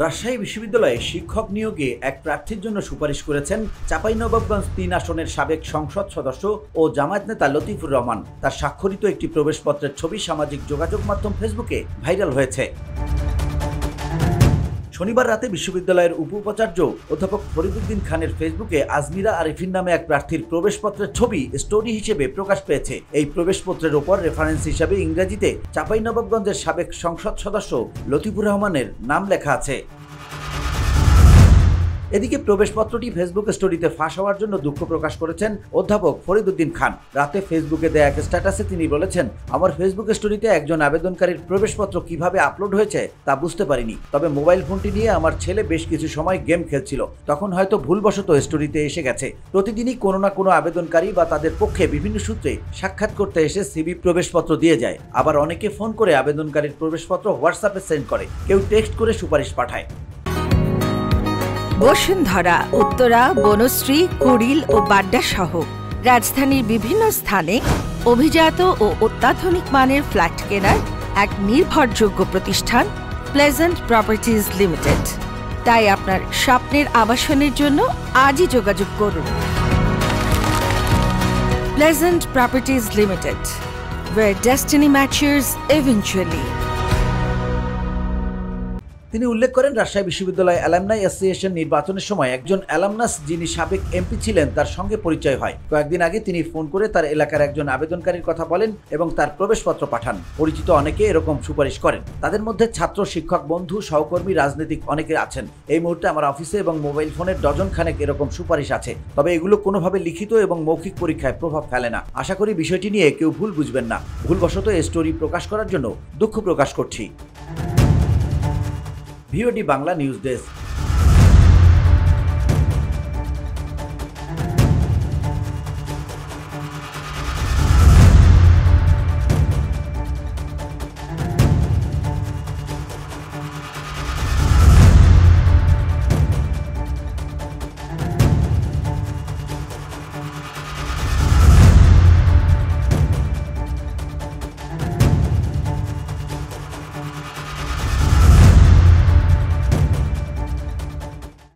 রাজশাহী বিশ্ববিদ্যালয়ে শিক্ষক নিয়োগে এক প্রার্থীর জন্য সুপারিশ করেছেন চাঁপাইনবাবগঞ্জ ৩ আসনের সাবেক সংসদ সদস্য ও জামায়াত নেতা লতিফুর রহমান। তার স্বাক্ষরিত একটি প্রবেশপত্রের ছবি সামাজিক যোগাযোগ মাধ্যম ফেসবুকে ভাইরাল হয়েছে। শনিবার রাতে বিশ্ববিদ্যালয়ের উপ-উপাচার্য অধ্যাপক ফরিদউদ্দিন খানের ফেসবুকে আজমিরা আরিফিন নামে এক প্রার্থীর প্রবেশপত্রের ছবি স্টোরি হিসেবে প্রকাশ পেয়েছে। এই প্রবেশপত্রের ওপর রেফারেন্স হিসাবে ইংরেজিতে চাঁপাইনবাবগঞ্জের সাবেক সংসদ সদস্য লতিফুর রহমানের নাম লেখা আছে। এদিকে প্রবেশপত্রটি ফেসবুক স্টোরিতে ফাঁস হওয়ার জন্য দুঃখ প্রকাশ করেছেন অধ্যাপক ফরিদউদ্দিন খান। রাতে ফেসবুকে দেয়া এক স্ট্যাটাসে তিনি বলেছেন, আমার ফেসবুক স্টোরিতে একজন আবেদনকারীর প্রবেশপত্র কিভাবে আপলোড হয়েছে তা বুঝতে পারিনি। তবে মোবাইল ফোনটি নিয়ে আমার ছেলে বেশ কিছু সময় গেম খেলছিল, তখন হয়তো ভুলবশত স্টোরিতে এসে গেছে। প্রতিদিনই কোনো না কোনো আবেদনকারী বা তাদের পক্ষে বিভিন্ন সূত্রে সাক্ষাৎ করতে এসে সিভি প্রবেশপত্র দিয়ে যায়। আবার অনেকে ফোন করে আবেদনকারীর প্রবেশপত্র হোয়াটসঅ্যাপে সেন্ড করে, কেউ টেক্সট করে সুপারিশ পাঠায়। বসুন্ধরা, উত্তরা, বনশ্রী, কুড়িল ও বাড্ডা সহ রাজধানীর বিভিন্ন স্থানে অভিজাত ও অত্যাধুনিক মানের ফ্ল্যাট কেনার এক নির্ভরযোগ্য প্রতিষ্ঠান প্লেজেন্ট প্রপার্টিজ লিমিটেড। তাই আপনার স্বপ্নের আবাসনের জন্য আজই যোগাযোগ করুন। Pleasant properties limited, where destiny matches eventually। তিনি উল্লেখ করেন, রাজশাহী বিশ্ববিদ্যালয় অ্যালামনাই অ্যাসোসিয়েশন নির্বাচনের সময় একজন অ্যালামনাস যিনি সাবেক এমপি ছিলেন তার সঙ্গে পরিচয় হয়। কয়েকদিন আগে তিনি ফোন করে তার এলাকার একজন আবেদনকারীর কথা বলেন এবং তার প্রবেশপত্র পাঠান। পরিচিত অনেকে এরকম সুপারিশ করেন, তাদের মধ্যে ছাত্র, শিক্ষক, বন্ধু, সহকর্মী, রাজনৈতিক অনেকে আছেন। এই মুহূর্তে আমার অফিসে এবং মোবাইল ফোনের ডজন খানেক এরকম সুপারিশ আছে, তবে এগুলো কোনোভাবে লিখিত এবং মৌখিক পরীক্ষায় প্রভাব ফেলে না। আশা করি বিষয়টি নিয়ে কেউ ভুল বুঝবেন না। ভুলবশত এই স্টোরি প্রকাশ করার জন্য দুঃখ প্রকাশ করছি। VOD Bangla news desk.